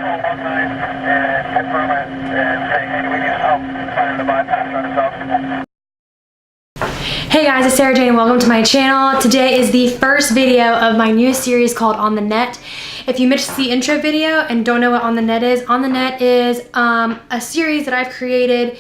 and confirm it and say, hey, we need help finding the bypass on itself. Hey guys, it's Sarah Jane and welcome to my channel. Today is the first video of my new series called On the Net. If you missed the intro video and don't know what On the Net is a series that I've created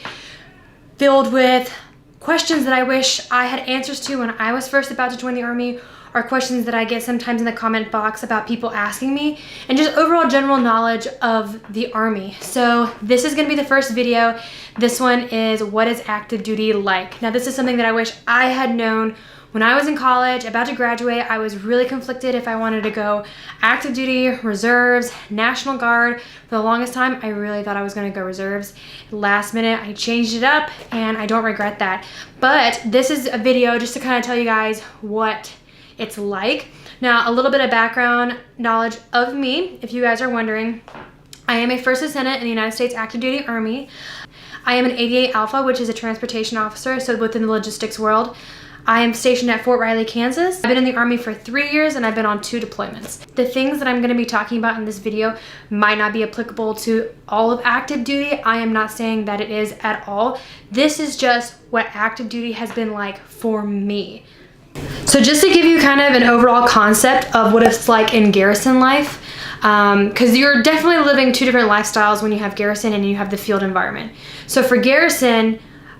filled with questions that I wish I had answers to when I was first about to join the Army, or questions that I get sometimes in the comment box about people asking me, and just overall general knowledge of the Army. So this is gonna be the first video. This one is, what is active duty like? Now this is something that I wish I had known when I was in college, about to graduate. I was really conflicted if I wanted to go active duty, reserves, National Guard. For the longest time, I really thought I was gonna go reserves. Last minute, I changed it up and I don't regret that. But this is a video just to kind of tell you guys what it's like. Now, a little bit of background knowledge of me, if you guys are wondering. I am a first lieutenant in the United States Active Duty Army. I am an 88 Alpha, which is a transportation officer, so within the logistics world. I am stationed at Fort Riley, Kansas. I've been in the Army for 3 years and I've been on 2 deployments. The things that I'm going to be talking about in this video might not be applicable to all of active duty. I am not saying that it is at all. This is just what active duty has been like for me. So just to give you kind of an overall concept of what it's like in garrison life, because you're definitely living 2 different lifestyles when you have garrison and you have the field environment. So for garrison,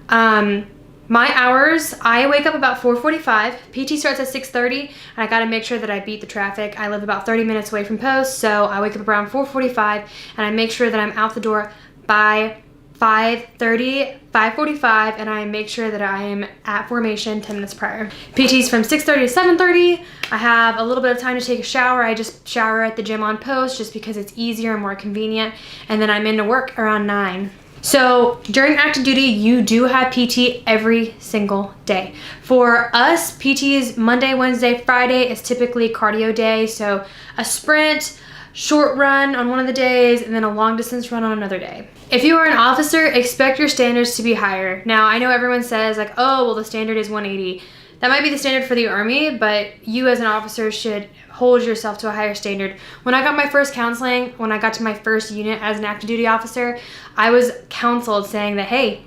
my hours, I wake up about 4:45. PT starts at 6:30, and I gotta make sure that I beat the traffic. I live about 30 minutes away from post, so I wake up around 4:45, and I make sure that I'm out the door by 5:30, 5:45, and I make sure that I am at formation 10 minutes prior. PT's from 6:30 to 7:30. I have a little bit of time to take a shower. I just shower at the gym on post just because it's easier and more convenient, and then I'm into work around 9. So during active duty, you do have PT every single day. For us, PT is Monday, Wednesday, Friday is typically cardio day. So a sprint, short run on one of the days, and then a long distance run on another day. If you are an officer, expect your standards to be higher. Now, I know everyone says like, oh, well, the standard is 180. That might be the standard for the Army, but you as an officer should hold yourself to a higher standard. When I got my first counseling, when I got to my first unit as an active duty officer, I was counseled saying that, hey,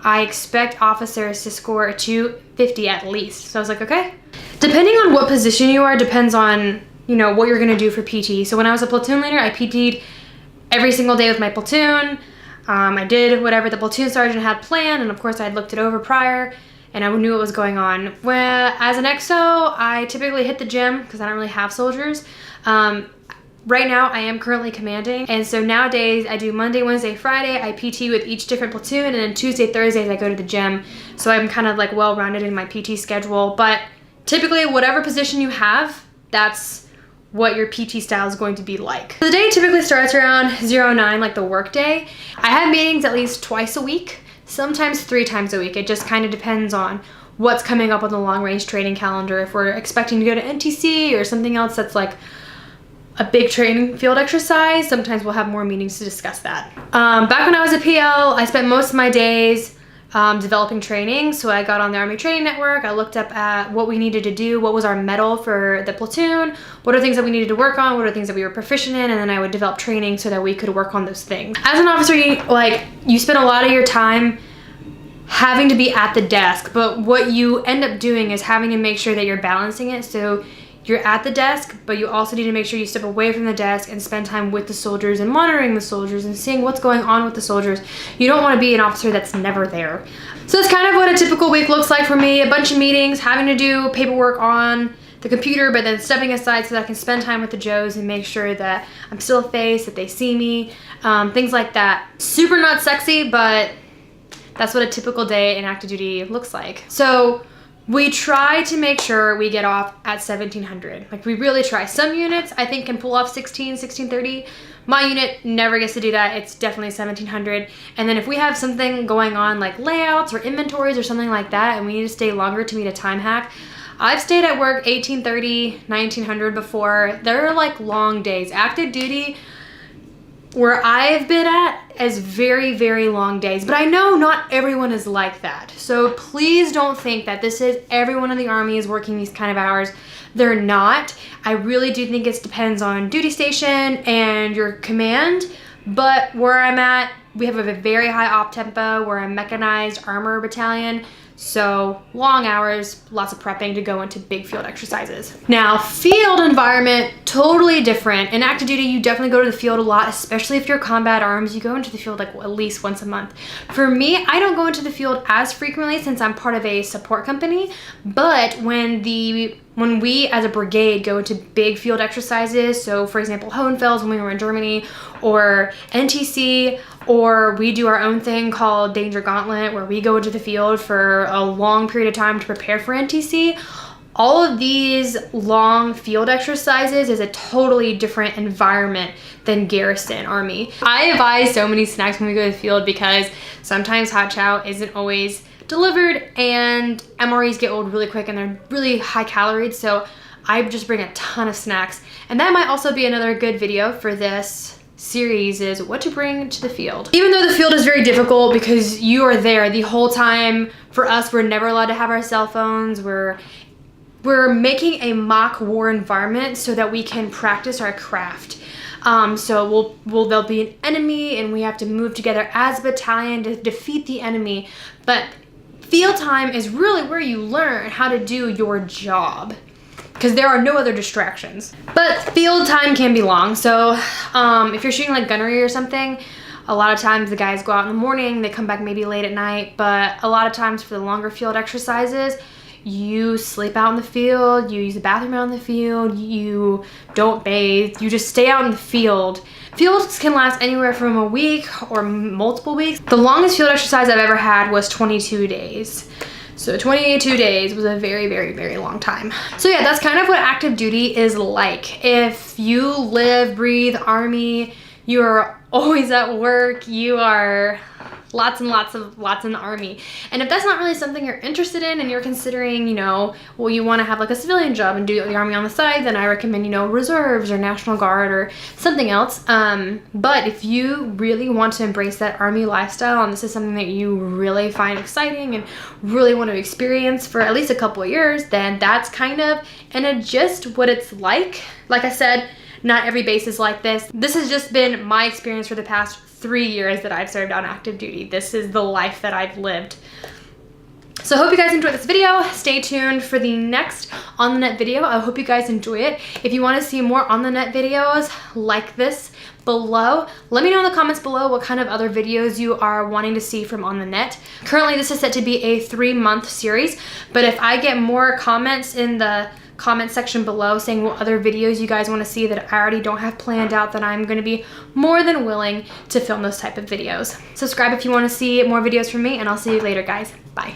I expect officers to score a 250 at least. So I was like, okay. Depending on what position you are, depends on, you know, what you're gonna do for PT. So when I was a platoon leader, I PT'd every single day with my platoon. I did whatever the platoon sergeant had planned, and of course I had looked it over prior, and I knew what was going on. As an XO, I typically hit the gym because I don't really have soldiers. Right now, I am currently commanding, and so nowadays I do Monday, Wednesday, Friday. I PT with each different platoon, and then Tuesday, Thursdays I go to the gym. So I'm kind of like well-rounded in my PT schedule, but typically whatever position you have, that's what your PT style is going to be like. The day typically starts around 09, like the work day. I have meetings at least twice a week, sometimes 3 times a week. It just kind of depends on what's coming up on the long range training calendar. If we're expecting to go to NTC or something else that's like a big training field exercise, sometimes we'll have more meetings to discuss that. Back when I was a PL, I spent most of my days developing training. So I got on the Army Training Network. I looked up at what we needed to do, what was our medal for the platoon, what are things that we needed to work on, what are things that we were proficient in, and then I would develop training so that we could work on those things. As an officer, you spend a lot of your time having to be at the desk, but what you end up doing is having to make sure that you're balancing it. So you're at the desk, but you also need to make sure you step away from the desk and spend time with the soldiers and monitoring the soldiers and seeing what's going on with the soldiers. You don't want to be an officer that's never there. So it's kind of what a typical week looks like for me. A bunch of meetings, having to do paperwork on the computer, but then stepping aside so that I can spend time with the Joes and make sure that I'm still a face, that they see me, things like that. Super not sexy, but that's what a typical day in active duty looks like. So we try to make sure we get off at 1700. Like, we really try. Some units I think can pull off 1630. My unit never gets to do that. It's definitely 1700. And then if we have something going on like layouts or inventories or something like that, and we need to stay longer to meet a time hack, I've stayed at work 1830, 1900 before. They're like long days. Active duty, where I've been at is very, very long days, but I know not everyone is like that. So please don't think that this is everyone in the Army is working these kind of hours. They're not. I really do think it depends on duty station and your command, but where I'm at, we have a very high op tempo. We're a mechanized armor battalion. So long hours, lots of prepping to go into big field exercises. Now, field environment, totally different. In active duty, you definitely go to the field a lot, especially if you're combat arms. You go into the field like at least once a month. For me, I don't go into the field as frequently since I'm part of a support company, but when we as a brigade go into big field exercises, so for example, Hohenfels when we were in Germany, or NTC, or we do our own thing called Danger Gauntlet, where we go into the field for a long period of time to prepare for NTC. All of these long field exercises is a totally different environment than garrison army. I buy so many snacks when we go to the field because sometimes hot chow isn't always delivered and MREs get old really quick and they're really high calories, so I just bring a ton of snacks. And that might also be another good video for this series, is what to bring to the field. Even though the field is very difficult because you are there the whole time, for us, we're never allowed to have our cell phones. We're making a mock war environment so that we can practice our craft. So there'll be an enemy and we have to move together as a battalion to defeat the enemy. But field time is really where you learn how to do your job, because there are no other distractions. But field time can be long. So if you're shooting like gunnery or something, a lot of times the guys go out in the morning, they come back maybe late at night, but a lot of times for the longer field exercises, you sleep out in the field, you use the bathroom out in the field, you don't bathe, you just stay out in the field. Fields can last anywhere from a week or multiple weeks. The longest field exercise I've ever had was 22 days. So 22 days was a very, very, very long time. So yeah, that's kind of what active duty is like. If you live, breathe Army, you're always at work, you are lots and lots in the Army. And if that's not really something you're interested in and you're considering, you know, well, you want to have like a civilian job and do the Army on the side, then I recommend, you know, reserves or National Guard or something else. But if you really want to embrace that Army lifestyle and this is something that you really find exciting and really want to experience for at least a couple of years, then that's kind of in a gist what it's like. Like I said, not every base is like this. This has just been my experience for the past 3 years that I've served on active duty. This is the life that I've lived. So I hope you guys enjoyed this video. Stay tuned for the next On the Net video. I hope you guys enjoy it. If you want to see more On the Net videos like this below, let me know in the comments below what kind of other videos you are wanting to see from On the Net. Currently, this is set to be a 3-month series, but if I get more comments in the comment section below saying what other videos you guys want to see that I already don't have planned out, then I'm going to be more than willing to film those type of videos. Subscribe if you want to see more videos from me, and I'll see you later, guys. Bye.